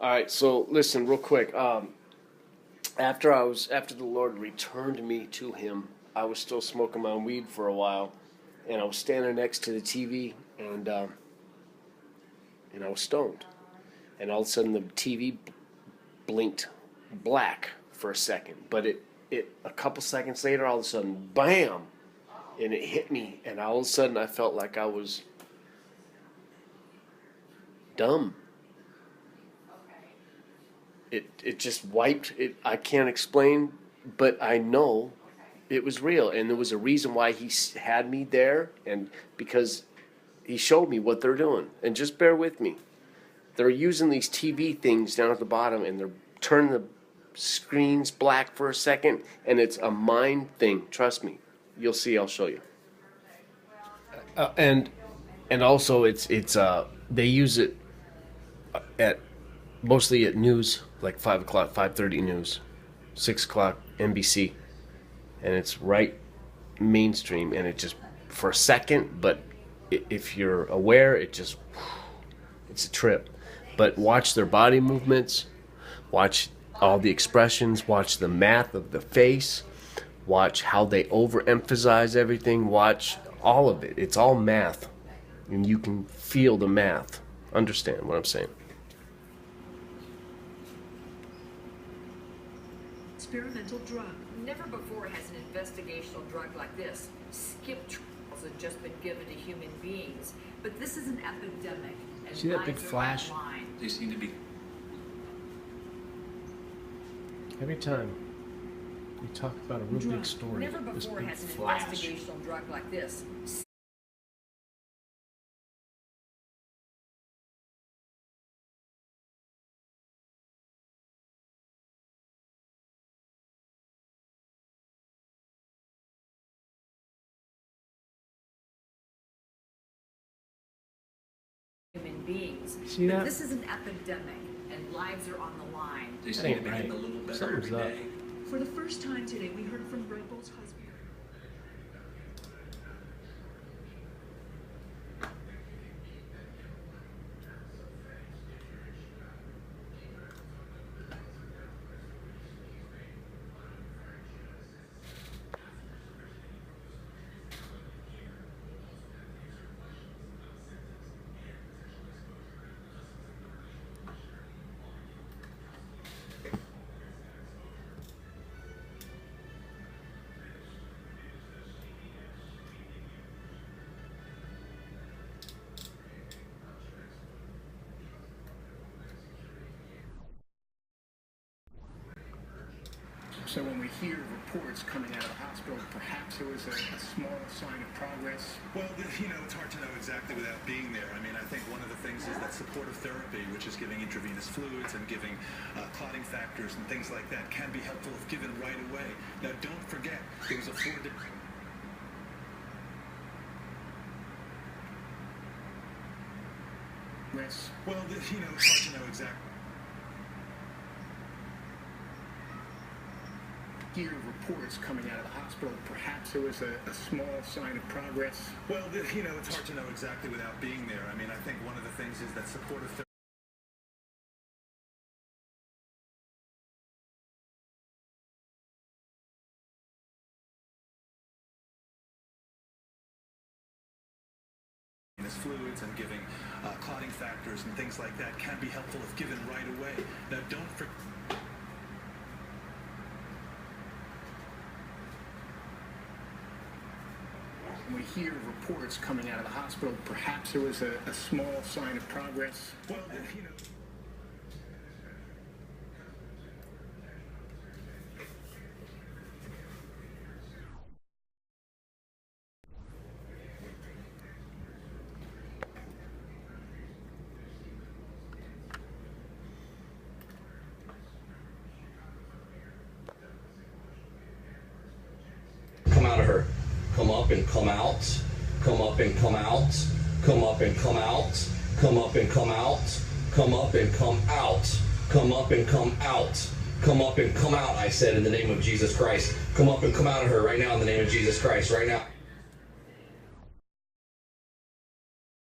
All right, so listen real quick. After the Lord returned me to Him, I was still smoking my own weed for a while, and I was standing next to the TV, and I was stoned, and all of a sudden the TV blinked black for a second, but it a couple seconds later, all of a sudden, bam, and it hit me, and all of a sudden I felt like I was dumb. It just wiped it. I can't explain, but I know it was real, and there was a reason why He had me there, and because He showed me what they're doing. And just bear with me. They're using these TV things down at the bottom, and they're turning the screens black for a second, and it's a mind thing. Trust me. You'll see. I'll show you. And also it's they use it mostly at news, like 5 o'clock, 5:30 news, 6 o'clock NBC, and it's right mainstream, and it just for a second, but if you're aware, it's a trip. But watch their body movements, watch all the expressions, watch the math of the face, watch how they overemphasize everything, watch all of it. It's all math, and you can feel the math. Understand what I'm saying? Experimental drug. Never before has an investigational drug like this. Skip trials have just been given to human beings, but this is an epidemic. And see that big flash? They seem to be. Every time you talk about a real big story, Never before has an flash. investigational drug like this. Human beings. See that? But this is an epidemic, and lives are on the line. They seem to be getting a little better Something's every up. day. For the first time today, we heard from Red Bull's husband. So when we hear reports coming out of the hospital, perhaps it was a small sign of progress. Well, it's hard to know exactly without being there. I mean, I think one of the things is that supportive therapy, which is giving intravenous fluids and giving clotting factors and things like that, can be helpful if given right away. Now, don't forget, there was a 4-day... Well, it's hard to know exactly. Hear reports coming out of the hospital, perhaps it was a small sign of progress. Well, it's hard to know exactly without being there. I mean, I think one of the things is that supportive therapy. Fluids and giving clotting factors and things like that can be helpful if given right away. Now, don't forget. When we hear reports coming out of the hospital, perhaps it was a small sign of progress. Well, Come out of her. Come up and come out. Come up and come out. Come up and come out. Come up and come out. Come up and come out. Come up and come out. Come up and come out, I said, in the name of Jesus Christ. Come up and come out of her right now in the name of Jesus Christ, right now.